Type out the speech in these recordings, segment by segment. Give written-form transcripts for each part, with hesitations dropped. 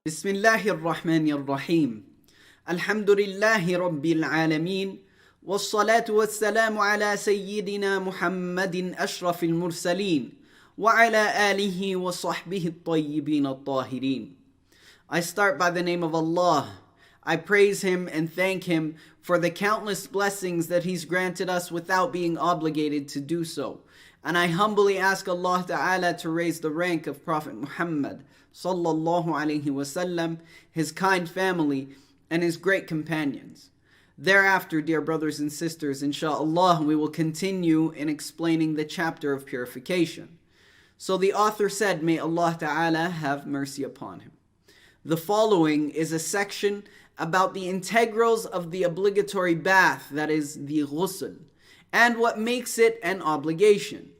بسم الله الرحمن الرحيم الحمد لله رب العالمين والصلاة والسلام على سيدنا محمد أشرف المرسلين وعلى آله وصحبه الطيبين الطاهرين. I start by the name of Allah. I praise Him and thank Him for the countless blessings that He's granted us without being obligated to do so. And I humbly ask Allah Ta'ala to raise the rank of Prophet Muhammad sallallahu alaihi wasallam, his kind family, and his great companions. Thereafter, dear brothers and sisters, inshallah, we will continue in explaining the chapter of purification. So the author said, may Allah Ta'ala have mercy upon him. The following is a section about the integrals of the obligatory bath, that is the ghusl, and what makes it an obligation.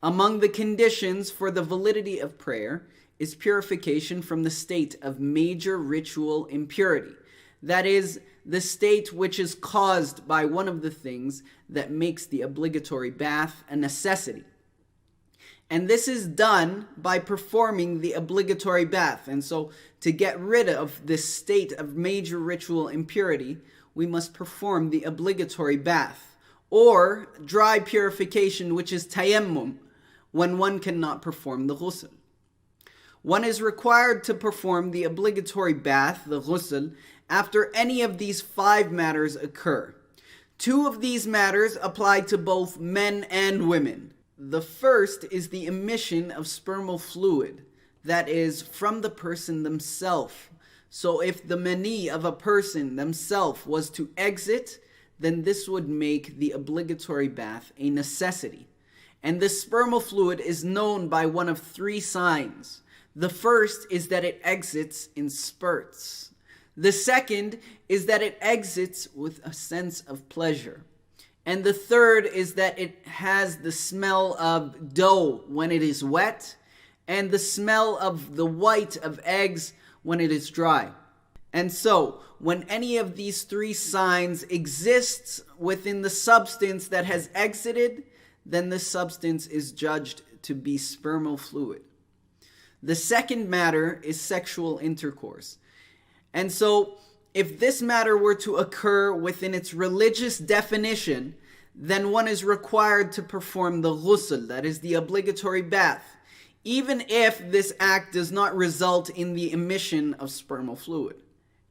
Among the conditions for the validity of prayer is purification from the state of major ritual impurity. That is, the state which is caused by one of the things that makes the obligatory bath a necessity. And this is done by performing the obligatory bath. And so, to get rid of this state of major ritual impurity, we must perform the obligatory bath, or dry purification, which is tayammum, when one cannot perform the ghusl. One is required to perform the obligatory bath, the ghusl, after any of these 5 matters occur. 2 of these matters apply to both men and women. The first is the emission of spermal fluid, that is, from the person themselves. So if the mani of a person themselves was to exit, then this would make the obligatory bath a necessity. And this spermal fluid is known by one of 3 signs. The first is that it exits in spurts. The second is that it exits with a sense of pleasure. And the third is that it has the smell of dough when it is wet, and the smell of the white of eggs when it is dry. And so, when any of these 3 signs exists within the substance that has exited, then the substance is judged to be spermal fluid. The second matter is sexual intercourse. And so, if this matter were to occur within its religious definition, then one is required to perform the ghusl, that is the obligatory bath, even if this act does not result in the emission of spermal fluid.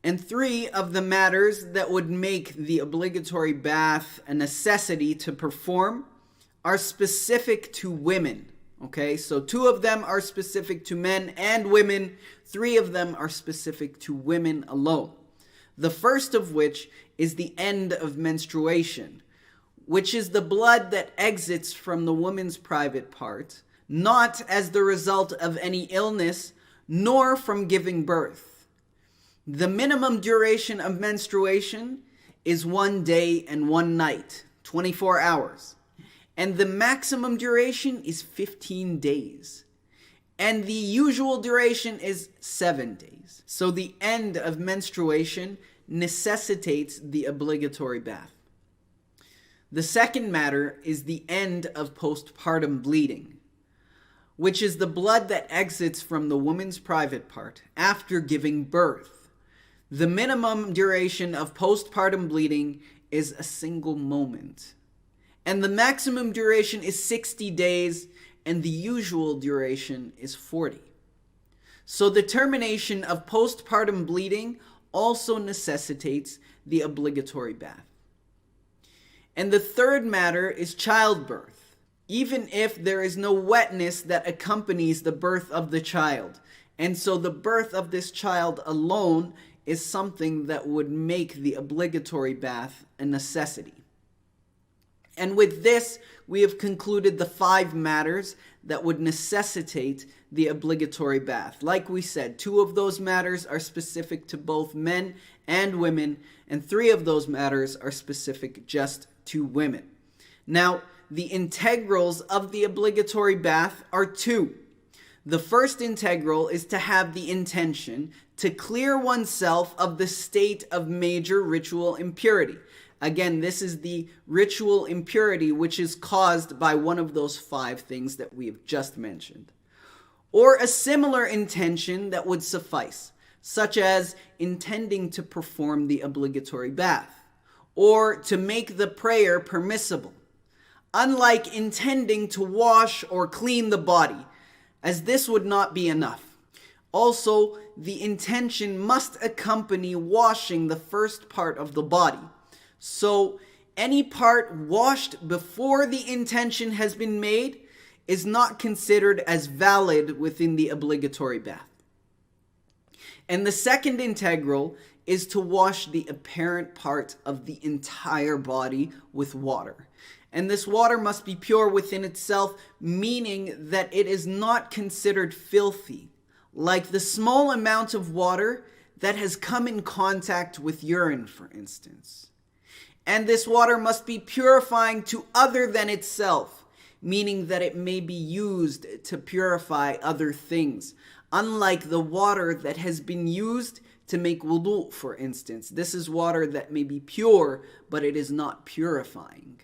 And 3 of the matters that would make the obligatory bath a necessity to perform are specific to women. Okay, so 2 of them are specific to men and women. 3 of them are specific to women alone. The first of which is the end of menstruation, which is the blood that exits from the woman's private part, not as the result of any illness, nor from giving birth. The minimum duration of menstruation is 1 day and 1 night, 24 hours. And the maximum duration is 15 days. And the usual duration is 7 days. So the end of menstruation necessitates the obligatory bath. The second matter is the end of postpartum bleeding, which is the blood that exits from the woman's private part after giving birth. The minimum duration of postpartum bleeding is a single moment. And the maximum duration is 60 days, and the usual duration is 40. So the termination of postpartum bleeding also necessitates the obligatory bath. And the third matter is childbirth, even if there is no wetness that accompanies the birth of the child. And so the birth of this child alone is something that would make the obligatory bath a necessity. And with this, we have concluded the 5 matters that would necessitate the obligatory bath. Like we said, 2 of those matters are specific to both men and women, and 3 of those matters are specific just to women. Now, the integrals of the obligatory bath are 2. The first integral is to have the intention to clear oneself of the state of major ritual impurity. Again, this is the ritual impurity which is caused by one of those 5 things that we have just mentioned. Or a similar intention that would suffice. such as intending to perform the obligatory bath or to make the prayer permissible, unlike intending to wash or clean the body, as this would not be enough. Also, the intention must accompany washing the first part of the body. So, any part washed before the intention has been made is not considered as valid within the obligatory bath. And the second integral is to wash the apparent part of the entire body with water. And this water must be pure within itself, meaning that it is not considered filthy, like the small amount of water that has come in contact with urine, for instance. And this water must be purifying to other than itself, meaning that it may be used to purify other things, unlike the water that has been used to make wudu, for instance. This is water that may be pure, but it is not purifying.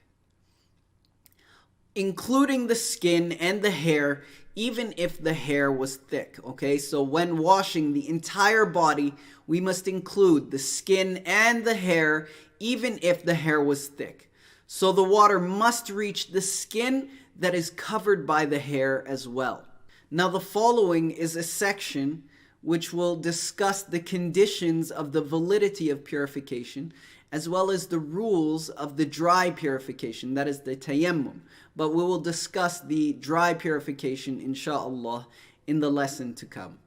Including the skin and the hair, even if the hair was thick, okay? So when washing the entire body, we must include the skin and the hair, even if the hair was thick. So the water must reach the skin that is covered by the hair as well. Now the following is a section which will discuss the conditions of the validity of purification, as well as the rules of the dry purification, that is the tayammum. But we will discuss the dry purification, inshallah, in the lesson to come.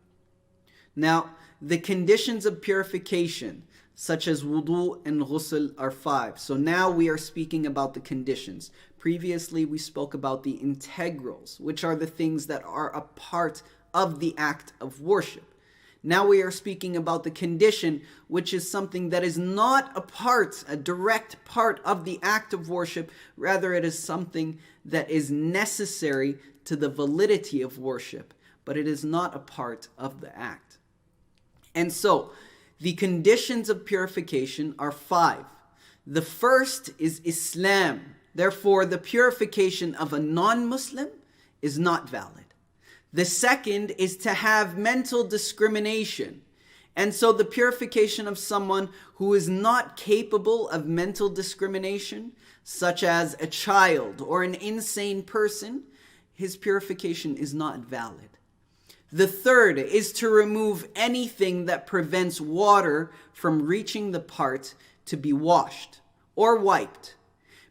Now, the conditions of purification, such as wudu and ghusl, are 5. So now we are speaking about the conditions. Previously, we spoke about the integrals, which are the things that are a part of the act of worship. Now we are speaking about the condition, which is something that is not a direct part of the act of worship. Rather, it is something that is necessary to the validity of worship, but it is not a part of the act. And so, the conditions of purification are 5. The first is Islam. Therefore, the purification of a non-Muslim is not valid. The second is to have mental discrimination. And so the purification of someone who is not capable of mental discrimination, such as a child or an insane person, his purification is not valid. The third is to remove anything that prevents water from reaching the part to be washed or wiped.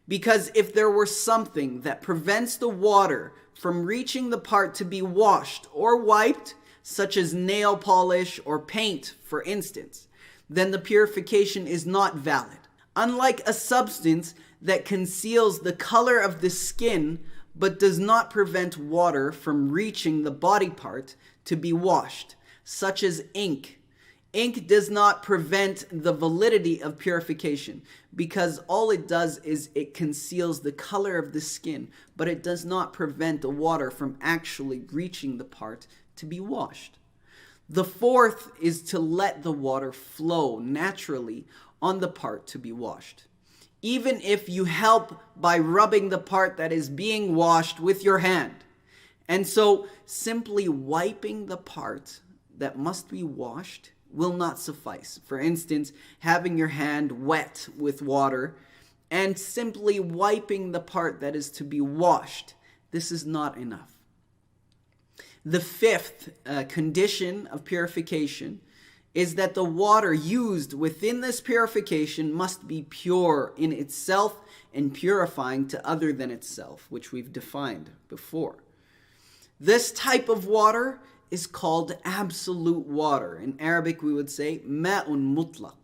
Because if there were something that prevents the water from reaching the part to be washed or wiped, such as nail polish or paint, for instance, then the purification is not valid. Unlike a substance that conceals the color of the skin but does not prevent water from reaching the body part to be washed, such as ink. Ink does not prevent the validity of purification because all it does is it conceals the color of the skin, but it does not prevent the water from actually reaching the part to be washed. The fourth is to let the water flow naturally on the part to be washed, even if you help by rubbing the part that is being washed with your hand. And so simply wiping the part that must be washed will not suffice. For instance, having your hand wet with water and simply wiping the part that is to be washed, this is not enough. The fifth condition of purification is that the water used within this purification must be pure in itself and purifying to other than itself, which we've defined before. This type of water is called absolute water. In Arabic, we would say ma'un mutlaq,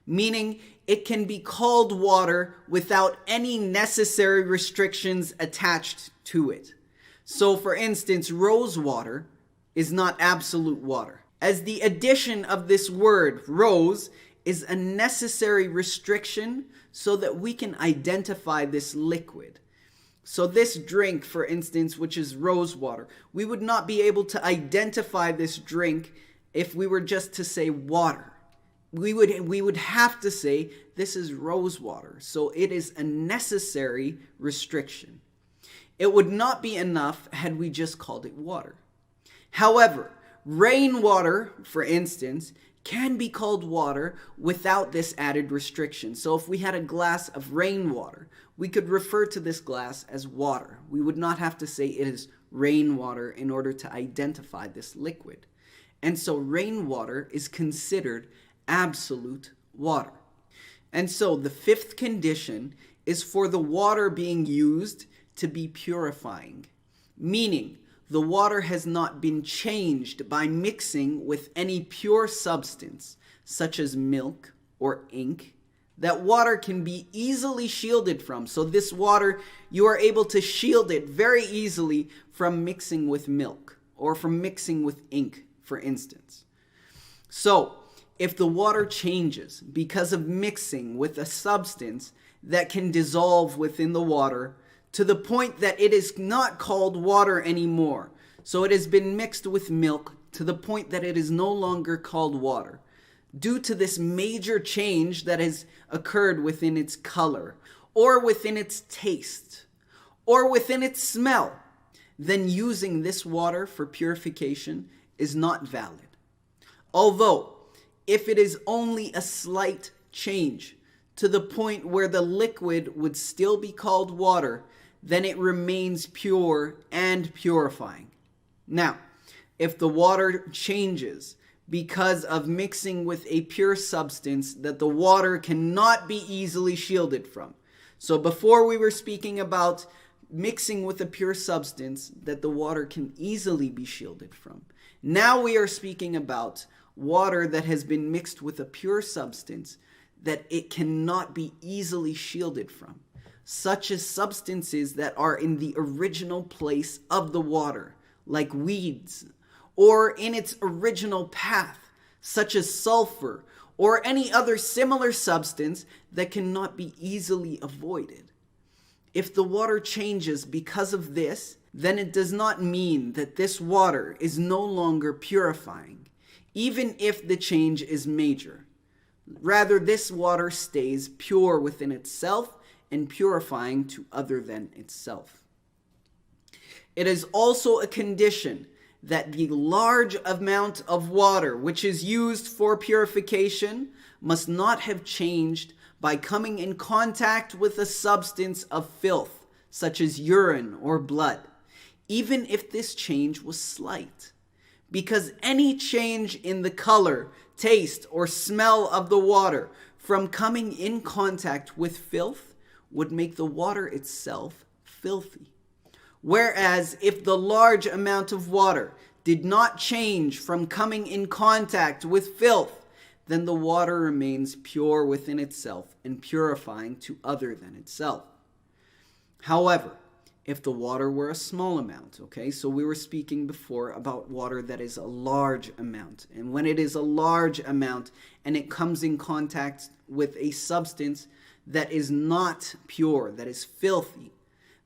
meaning it can be called water without any necessary restrictions attached to it. So, for instance, rose water is not absolute water, as the addition of this word, rose, is a necessary restriction so that we can identify this liquid. So this drink, for instance, which is rose water, we would not be able to identify this drink if we were just to say water. We would have to say this is rose water. So it is a necessary restriction. It would not be enough had we just called it water. However, rainwater, for instance, can be called water without this added restriction. So if we had a glass of rainwater, we could refer to this glass as water. We would not have to say it is rainwater in order to identify this liquid. And so rainwater is considered absolute water. And so the fifth condition is for the water being used to be purifying, meaning the water has not been changed by mixing with any pure substance, such as milk or ink, that water can be easily shielded from. So this water, you are able to shield it very easily from mixing with milk or from mixing with ink, for instance. So if the water changes because of mixing with a substance that can dissolve within the water, to the point that it is not called water anymore. So it has been mixed with milk to the point that it is no longer called water. Due to this major change that has occurred within its color, or within its taste, or within its smell, then using this water for purification is not valid. Although, if it is only a slight change to the point where the liquid would still be called water, then it remains pure and purifying. Now, if the water changes because of mixing with a pure substance that the water cannot be easily shielded from. So before we were speaking about mixing with a pure substance that the water can easily be shielded from. Now we are speaking about water that has been mixed with a pure substance that it cannot be easily shielded from, such as substances that are in the original place of the water, like weeds, or in its original path, such as sulfur, or any other similar substance that cannot be easily avoided. If the water changes because of this, then it does not mean that this water is no longer purifying, even if the change is major. Rather, this water stays pure within itself and purifying to other than itself. It is also a condition that the large amount of water which is used for purification must not have changed by coming in contact with a substance of filth, such as urine or blood, even if this change was slight. Because any change in the color, taste, or smell of the water from coming in contact with filth would make the water itself filthy. Whereas if the large amount of water did not change from coming in contact with filth, then the water remains pure within itself and purifying to other than itself. However, if the water were a small amount, okay, so we were speaking before about water that is a large amount, and when it is a large amount and it comes in contact with a substance that is not pure, that is filthy,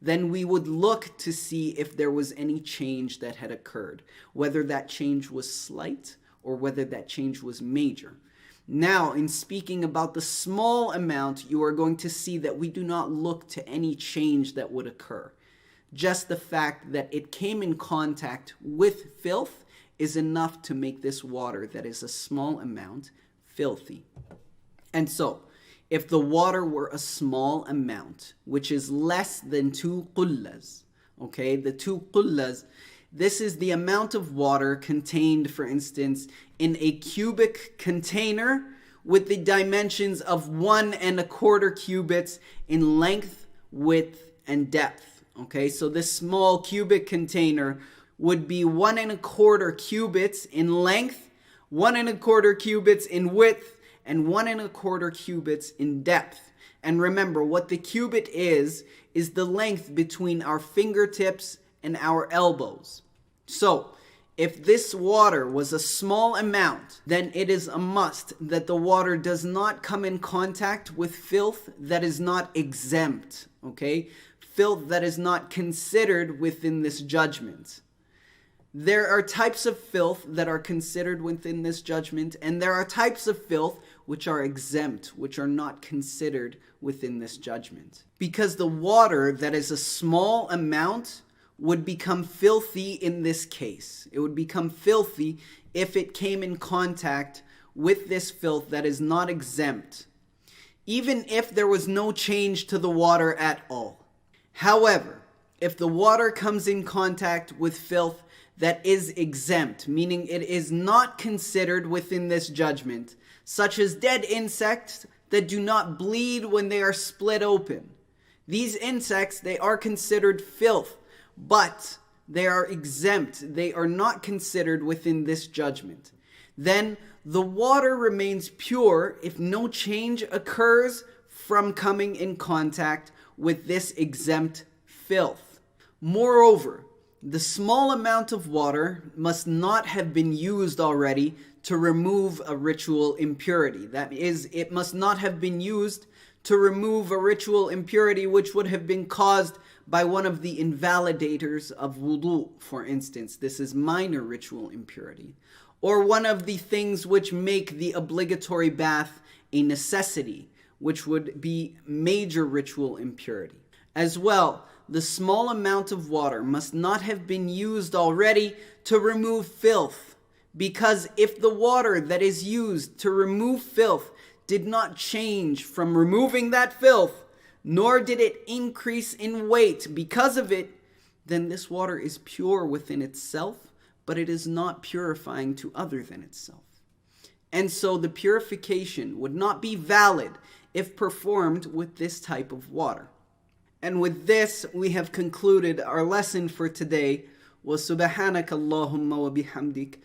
then we would look to see if there was any change that had occurred, whether that change was slight or whether that change was major. Now, in speaking about the small amount, you are going to see that we do not look to any change that would occur. Just the fact that it came in contact with filth is enough to make this water that is a small amount filthy. And so, if the water were a small amount, which is less than 2 qullas, okay, the 2 qullas, this is the amount of water contained, for instance, in a cubic container with the dimensions of 1 1/4 cubits in length, width, and depth. Okay, so this small cubic container would be 1 1/4 cubits in length, 1 1/4 cubits in width, and 1 1/4 cubits in depth. And remember, what the cubit is the length between our fingertips and our elbows. So, if this water was a small amount, then it is a must that the water does not come in contact with filth that is not exempt, okay? Filth that is not considered within this judgment. There are types of filth that are considered within this judgment, and there are types of filth which are exempt, which are not considered within this judgment. Because the water that is a small amount would become filthy in this case. It would become filthy if it came in contact with this filth that is not exempt, even if there was no change to the water at all. However, if the water comes in contact with filth that is exempt, meaning it is not considered within this judgment, such as dead insects that do not bleed when they are split open. These insects, they are considered filth, but they are exempt. They are not considered within this judgment. Then the water remains pure if no change occurs from coming in contact with this exempt filth. Moreover, the small amount of water must not have been used already to remove a ritual impurity. That is, it must not have been used to remove a ritual impurity which would have been caused by one of the invalidators of wudu, for instance. This is minor ritual impurity. Or one of the things which make the obligatory bath a necessity, which would be major ritual impurity. As well, the small amount of water must not have been used already to remove filth, because if the water that is used to remove filth did not change from removing that filth, nor did it increase in weight because of it, then this water is pure within itself, but it is not purifying to other than itself. And so the purification would not be valid if performed with this type of water. And with this, we have concluded our lesson for today. وَسُبْحَانَكَ اللَّهُمَّ وَبِحَمْدِكَ